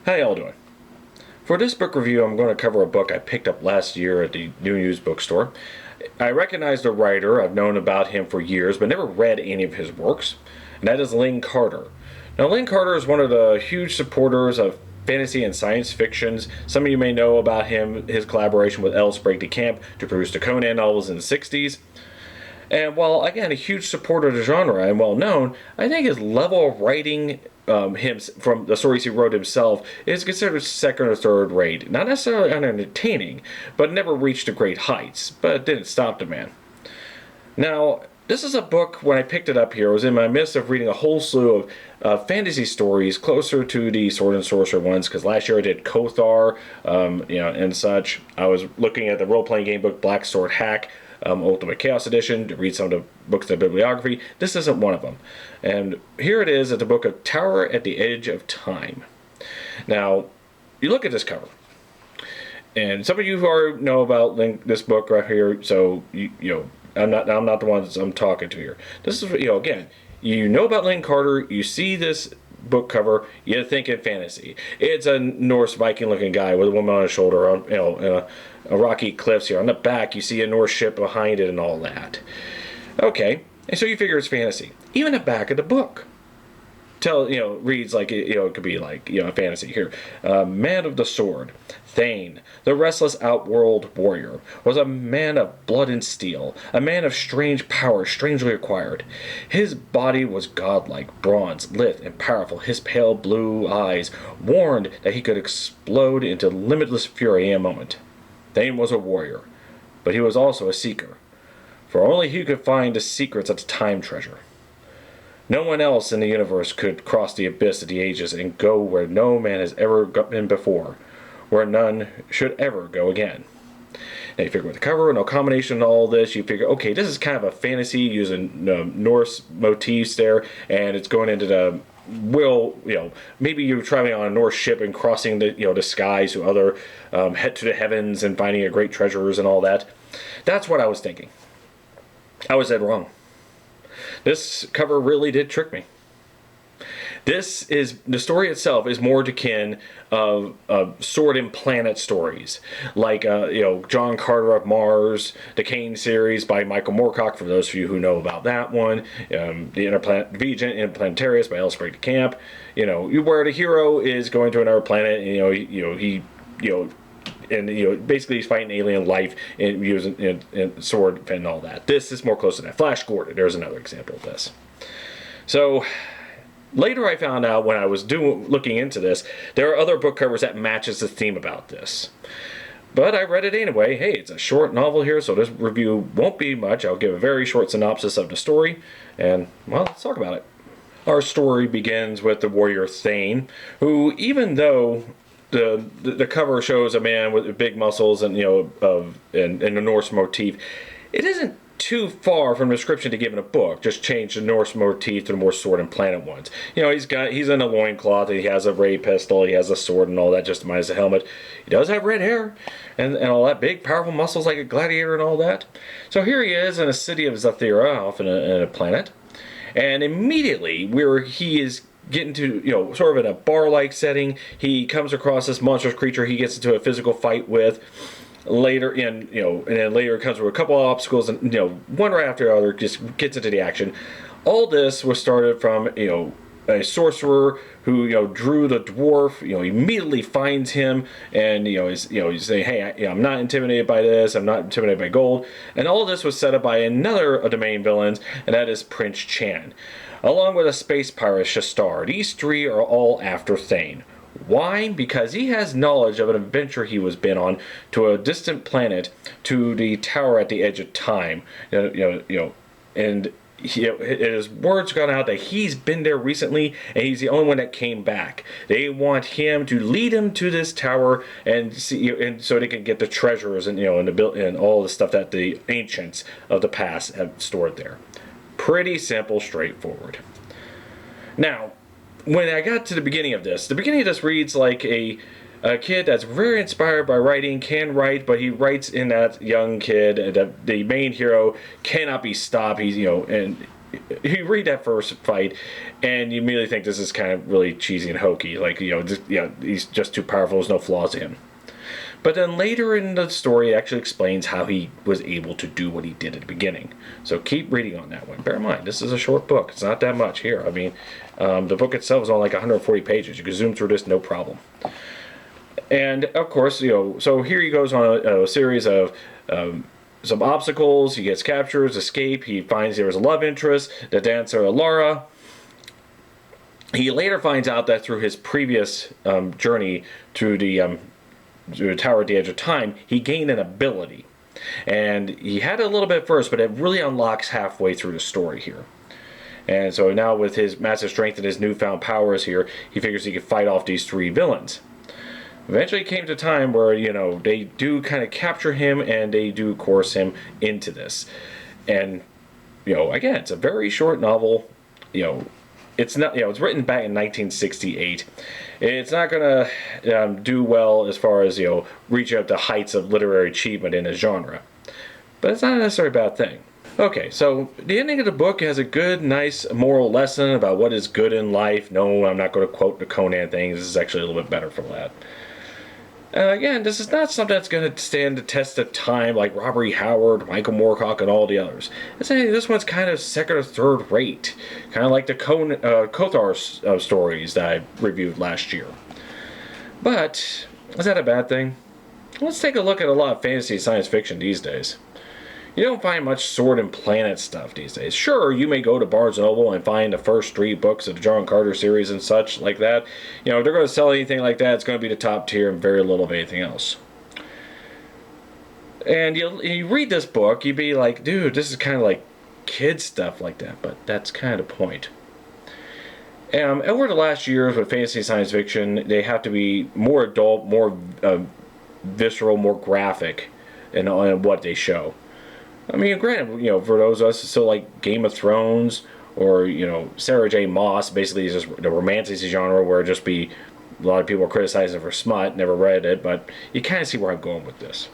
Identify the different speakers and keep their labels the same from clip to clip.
Speaker 1: How y'all doing? For this book review, I'm going to cover a book I picked up last year at the New News bookstore. I recognize the writer. I've known about him for years, but never read any of his works, and that is Lin Carter. Now, Lin Carter is one of the huge supporters of fantasy and science fictions. Some of you may know about him, his collaboration with L. Sprague de Camp to produce the Conan novels in the 60s. And while, again, a huge supporter of the genre and well known, I think his level of writing him from the stories he wrote himself is considered second or third rate. Not necessarily unentertaining, but never reached the great heights. But it didn't stop the man. Now, this is a book, when I picked it up here, I was in my midst of reading a whole slew of fantasy stories closer to the Sword and Sorcerer ones, because last year I did Kothar, and such. I was looking at the role-playing game book Black Sword Hack, Ultimate Chaos Edition, to read some of the books in the bibliography. This isn't one of them. And here it is at the book of Tower at the Edge of Time. Now, you look at this cover. And some of you already know about this book right here, so I'm not the one that I'm talking to here. This is, again, you know about Lin Carter, you see this book cover, you think in fantasy. It's a Norse Viking looking guy with a woman on his shoulder, a rocky cliffs here. On the back, you see a Norse ship behind it and all that. Okay, and so you figure it's fantasy. Even the back of the book reads like it could be like a fantasy here. Man of the sword, Thane, the restless outworld warrior, was a man of blood and steel, a man of strange power, strangely acquired. His body was godlike, bronze, lithe, and powerful. His pale blue eyes warned that he could explode into limitless fury in a moment. Thane was a warrior, but he was also a seeker, for only he could find the secrets of the time treasure. No one else in the universe could cross the abyss of the ages and go where no man has ever been before, where none should ever go again. Now you figure with the cover and a combination of all this, you figure, okay, this is kind of a fantasy using Norse motifs there, and it's going into the maybe you're traveling on a Norse ship and crossing the skies to other head to the heavens and finding a great treasures and all that. That's what I was thinking. I was dead wrong. This cover really did trick me. The story itself is more akin of Sword and Planet stories, like John Carter of Mars, the Kane series by Michael Moorcock, for those of you who know about that one, the Planetary by L. Sprague de Camp, where the hero is going to another planet, and basically he's fighting alien life and using sword and all that. This is more close to that. Flash Gordon, there's another example of this. So later I found out when I was looking into this, there are other book covers that matches the theme about this. But I read it anyway. Hey, it's a short novel here, so this review won't be much. I'll give a very short synopsis of the story, and, well, let's talk about it. Our story begins with the warrior Thane, who, even though the cover shows a man with big muscles and and a Norse motif, it isn't too far from the description to give in a book. Just change the Norse motif to the more sword and planet ones. He's in a loincloth, he has a ray pistol, he has a sword and all that, just minus the helmet. He does have red hair and all that, big powerful muscles like a gladiator and all that. So here he is in a city of Zathira, off in a planet, and immediately where he is getting to, sort of in a bar-like setting, he comes across this monstrous creature he gets into a physical fight with. Later and then later it comes with a couple of obstacles, and one right after the other just gets into the action. All this was started from a sorcerer who drew the dwarf. Immediately finds him, and he's saying, hey, I'm not intimidated by this, I'm not intimidated by gold. And all this was set up by another of the main villains, and that is Prince Chan, along with a space pirate Shastar. These three are all after Thane. Why? Because he has knowledge of an adventure he was been on to a distant planet, to the Tower at the Edge of Time. And his word's gone out that he's been there recently, and he's the only one that came back. They want him to lead him to this tower and and so they can get the treasures and and all the stuff that the ancients of the past have stored there. Pretty simple, straightforward. Now, when I got to the beginning of this reads like a kid that's very inspired by writing, can write, but he writes in that young kid that the main hero cannot be stopped. He's and you read that first fight, and you immediately think this is kind of really cheesy and hokey. Like, he's just too powerful. There's no flaws in him. But then later in the story, it actually explains how he was able to do what he did at the beginning. So keep reading on that one. Bear in mind, this is a short book. It's not that much here. I mean, the book itself is only like 140 pages. You can zoom through this no problem. And of course, so here he goes on a series of some obstacles. He gets captured, escape. He finds there was a love interest, the dancer Laura. He later finds out that through his previous journey through the Tower at the Edge of Time, he gained an ability. And he had a little bit first, but it really unlocks halfway through the story here. And so now with his massive strength and his newfound powers here, he figures he can fight off these 3 villains. Eventually it came to a time where, they do kind of capture him and they do coerce him into this. And, again, it's a very short novel. It's not, it's written back in 1968. It's not going to do well as far as, reaching up to heights of literary achievement in a genre. But it's not necessarily a bad thing. Okay, so the ending of the book has a good, nice moral lesson about what is good in life. No, I'm not going to quote the Conan thing. This is actually a little bit better for that. Again, this is not something that's going to stand the test of time like Robert E. Howard, Michael Moorcock, and all the others. This one's kind of second or third rate. Kind of like the Kothar stories that I reviewed last year. But, is that a bad thing? Let's take a look at a lot of fantasy science fiction these days. You don't find much sword and planet stuff these days. Sure, you may go to Barnes & Noble and find the first 3 books of the John Carter series and such like that. If they're going to sell anything like that, it's going to be the top tier and very little of anything else. And you read this book, you'd be like, dude, this is kind of like kid stuff like that, but that's kind of the point. Over the last years with fantasy science fiction, they have to be more adult, more visceral, more graphic in what they show. I mean, granted, for those of us who still like Game of Thrones or, Sarah J. Maas, basically is just the romanticy genre where just a lot of people are criticizing for smut, never read it, but you kind of see where I'm going with this.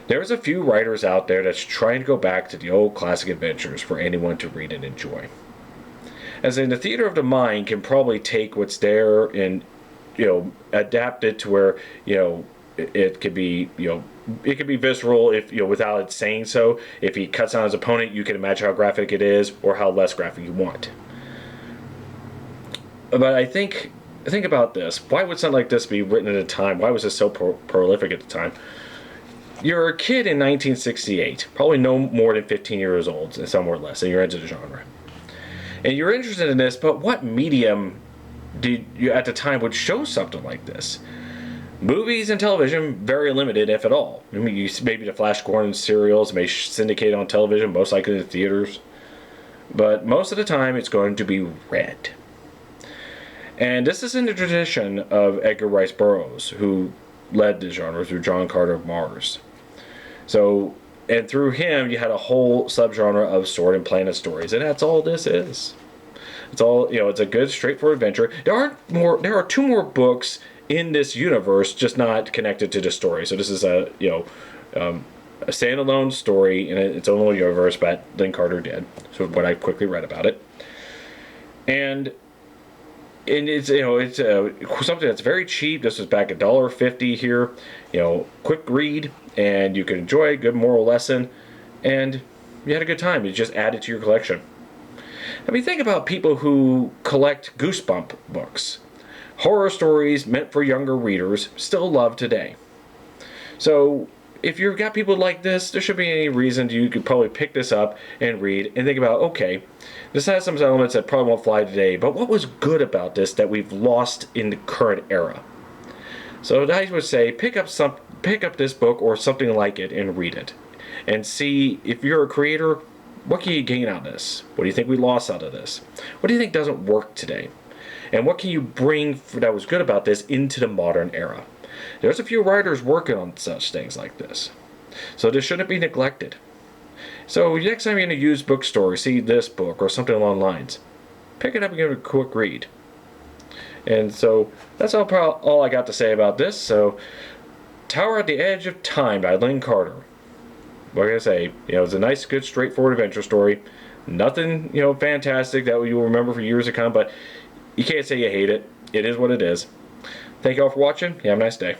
Speaker 1: There's a few writers out there that's trying to go back to the old classic adventures for anyone to read and enjoy. As in, the theater of the mind can probably take what's there and, adapt it to where, it could be, it could be visceral if without it saying so. If he cuts down his opponent, you can imagine how graphic it is or how less graphic you want. But I think about this. Why would something like this be written at a time? Why was this so prolific at the time? You're a kid in 1968, probably no more than 15 years old, somewhere less, and you're into the genre. And you're interested in this, but what medium did you at the time would show something like this? Movies and television, very limited, if at all. I mean, maybe the Flash Gordon serials may syndicate on television, most likely in the theaters. But most of the time, it's going to be read. And this is in the tradition of Edgar Rice Burroughs, who led the genre through John Carter of Mars. So, and through him, you had a whole subgenre of sword and planet stories, and that's all this is. It's all, it's a good, straightforward adventure. There are 2 more books in this universe, just not connected to the story. So this is a standalone story in its own little universe, but Lin Carter did. So what I quickly read about it, and it's something that's very cheap. This was back $1.50 here. Quick read, and you can enjoy a good moral lesson, and you had a good time. You just add it to your collection. I mean, think about people who collect Goosebump books. Horror stories meant for younger readers, still loved today. So, if you've got people like this, there shouldn't be any reason you could probably pick this up and read and think about, okay, this has some elements that probably won't fly today, but what was good about this that we've lost in the current era? So I would say pick up this book or something like it and read it. And see, if you're a creator, what can you gain out of this? What do you think we lost out of this? What do you think doesn't work today? And what can you bring that was good about this into the modern era? There's a few writers working on such things like this. So this shouldn't be neglected. So next time you're in a used bookstore, see this book or something along the lines, pick it up and give it a quick read. And so that's all I got to say about this. So Tower at the Edge of Time by Lin Carter. like I say, it's a nice, good, straightforward adventure story. Nothing, fantastic that you'll remember for years to come, but you can't say you hate it. It is what it is. Thank you all for watching. You have a nice day.